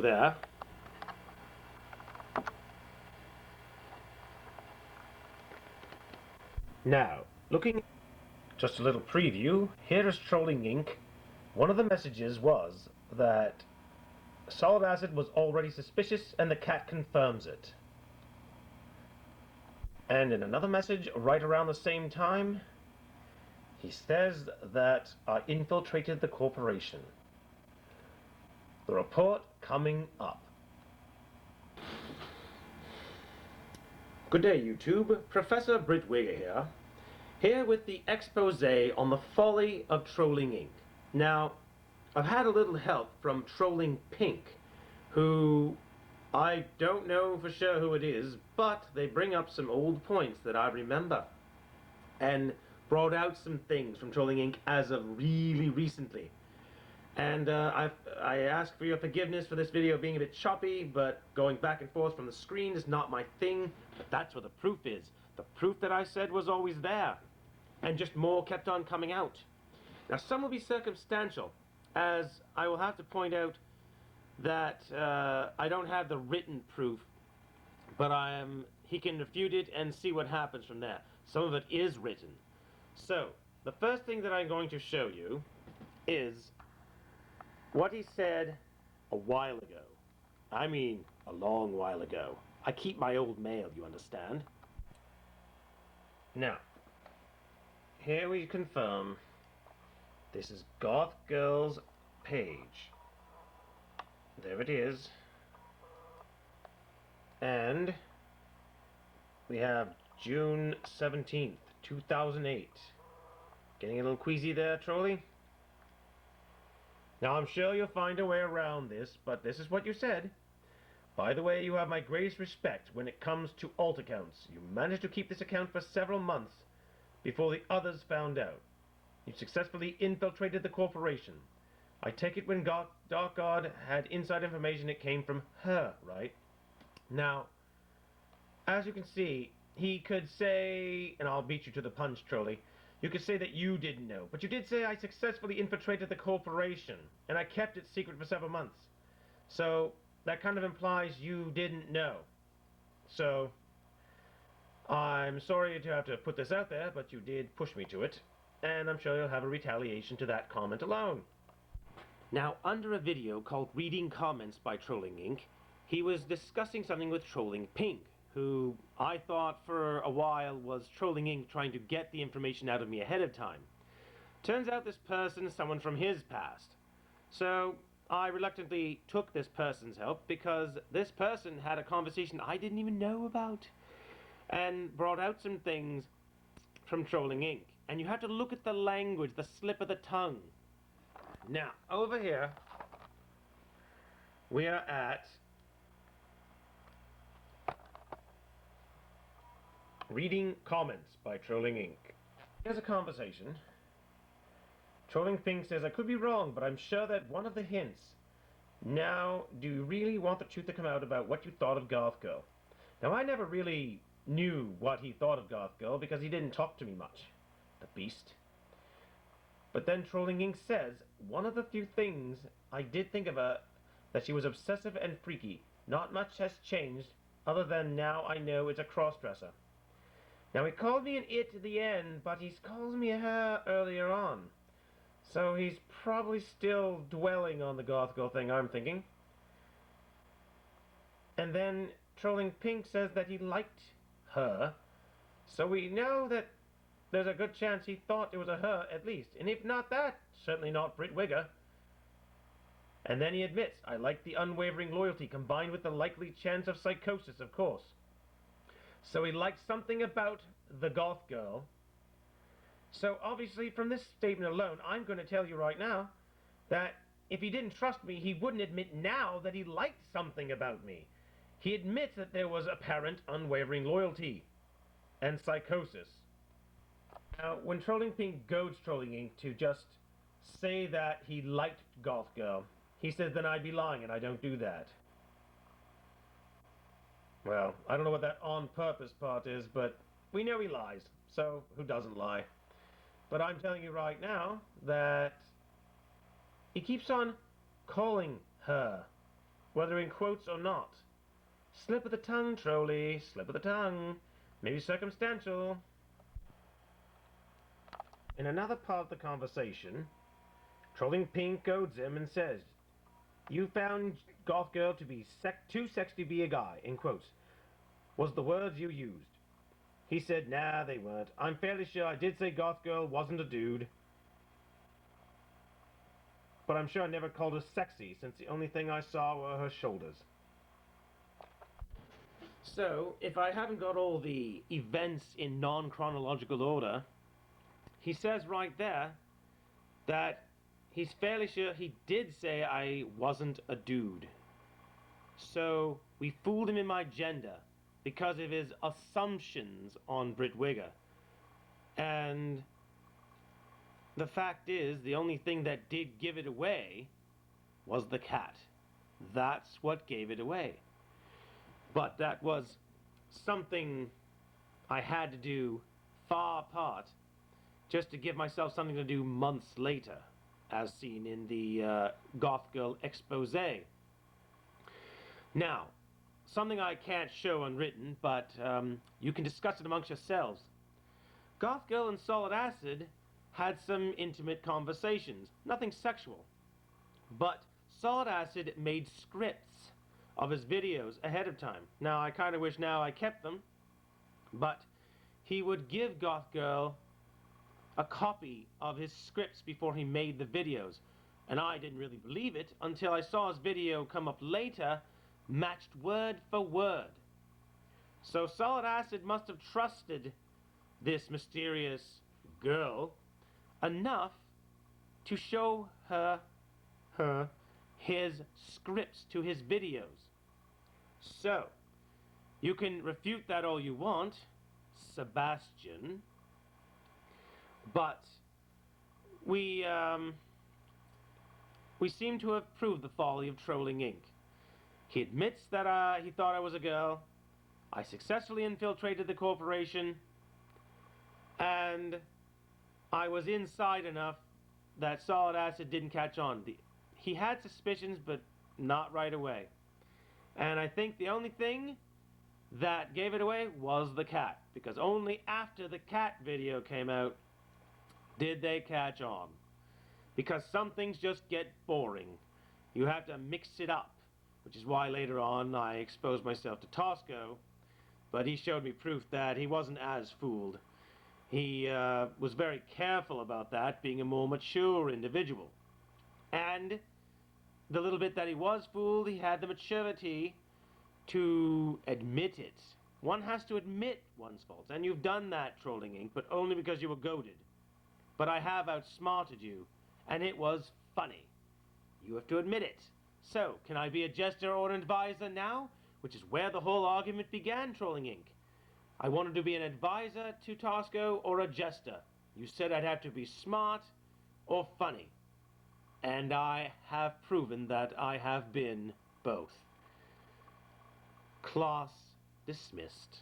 there. Now, looking just a little preview, here is Trolling Inc. One of the messages was that Solid Acid was already suspicious and the cat confirms it. And in another message, right around the same time, he says that I infiltrated the corporation. The report coming up. Good day, YouTube. Professor Britwigger here with the expose on the folly of Trolling Inc. Now, I've had a little help from Trolling Pink, who I don't know for sure who it is, but they bring up some old points that I remember, and brought out some things from Trolling Inc. as of really recently. And I ask for your forgiveness for this video being a bit choppy, but going back and forth from the screen is not my thing. But that's where the proof is. The proof that I said was always there. And just more kept on coming out. Now some will be circumstantial, as I will have to point out that I don't have the written proof, but he can refute it and see what happens from there. Some of it is written. So, the first thing that I'm going to show you is what he said a while ago. I mean, a long while ago. I keep my old mail, you understand? Now, here we confirm this is Goth Girl's page. There it is. And we have June 17th, 2008. Getting a little queasy there, Trolley? Now, I'm sure you'll find a way around this, but this is what you said. By the way, you have my greatest respect when it comes to alt accounts. You managed to keep this account for several months before the others found out. You successfully infiltrated the corporation. I take it when Dark God had inside information, it came from her, right? Now, as you can see, he could say, and I'll beat you to the punch, Trolley, you could say that you didn't know, but you did say I successfully infiltrated the corporation, and I kept it secret for several months. So, that kind of implies you didn't know. So, I'm sorry to have to put this out there, but you did push me to it, and I'm sure you'll have a retaliation to that comment alone. Now, under a video called Reading Comments by Trolling Inc., he was discussing something with Trolling Pink, who I thought for a while was Trolling Inc. trying to get the information out of me ahead of time. Turns out this person is someone from his past. So I reluctantly took this person's help because this person had a conversation I didn't even know about and brought out some things from Trolling Inc. And you have to look at the language, the slip of the tongue. Now, over here, we are at Reading Comments by Trolling Inc. Here's a conversation. Trolling Pink says, I could be wrong, but I'm sure that one of the hints. Now, do you really want the truth to come out about what you thought of Goth Girl? Now, I never really knew what he thought of Goth Girl because he didn't talk to me much. The beast. But then Trolling Inc. says, one of the few things I did think of her, that she was obsessive and freaky. Not much has changed, other than now I know it's a crossdresser. Now, he called me an it at the end, but he's called me a her earlier on. So he's probably still dwelling on the Goth Girl thing, I'm thinking. And then Trolling Pink says that he liked her. So we know that there's a good chance he thought it was a her, at least. And if not that, certainly not Britwigger. And then he admits, I like the unwavering loyalty combined with the likely chance of psychosis, of course. So he liked something about the Goth Girl. So obviously from this statement alone, I'm going to tell you right now that if he didn't trust me, he wouldn't admit now that he liked something about me. He admits that there was apparent unwavering loyalty and psychosis. Now, when Trolling Pink goads Trolling Inc. to just say that he liked Goth Girl, he says then I'd be lying and I don't do that. Well, I don't know what that on purpose part is, but we know he lies, so who doesn't lie? But I'm telling you right now that he keeps on calling her whether in quotes or not. Slip of the tongue, Trolley, slip of the tongue. Maybe circumstantial. In another part of the conversation, Trolling Pink goads him and says, "You found Goth Girl to be too sexy to be a guy," in quotes, was the words you used. He said, "Nah, they weren't. I'm fairly sure I did say Goth Girl wasn't a dude. But I'm sure I never called her sexy, since the only thing I saw were her shoulders." So, if I haven't got all the events in non-chronological order, he says right there that he's fairly sure he did say I wasn't a dude. So, we fooled him in my gender because of his assumptions on Britwigger. And the fact is, the only thing that did give it away was the cat. That's what gave it away. But that was something I had to do far apart just to give myself something to do months later, as seen in the Goth Girl expose. Now, something I can't show unwritten, but you can discuss it amongst yourselves. Goth Girl and Solid Acid had some intimate conversations, nothing sexual. But Solid Acid made scripts of his videos ahead of time. Now, I kind of wish now I kept them, but he would give Goth Girl a copy of his scripts before he made the videos. And I didn't really believe it until I saw his video come up later, matched word for word. So Solid Acid must have trusted this mysterious girl enough to show her his scripts to his videos. So, you can refute that all you want, Sebastian, but we seem to have proved the folly of Trolling Inc. He admits that he thought I was a girl. I successfully infiltrated the corporation, and I was inside enough that Solid Acid didn't catch on. He had suspicions, but not right away. And I think the only thing that gave it away was the cat, because only after the cat video came out did they catch on. Because some things just get boring. You have to mix it up, which is why later on I exposed myself to Tosco, but he showed me proof that he wasn't as fooled. He was very careful about that, being a more mature individual. And the little bit that he was fooled, he had the maturity to admit it. One has to admit one's faults, and you've done that, Trolling Inc., but only because you were goaded. But I have outsmarted you, and it was funny. You have to admit it. So, can I be a jester or an advisor now? Which is where the whole argument began, Trolling Inc. I wanted to be an advisor to Tosco or a jester. You said I'd have to be smart or funny. And I have proven that I have been both. Class dismissed.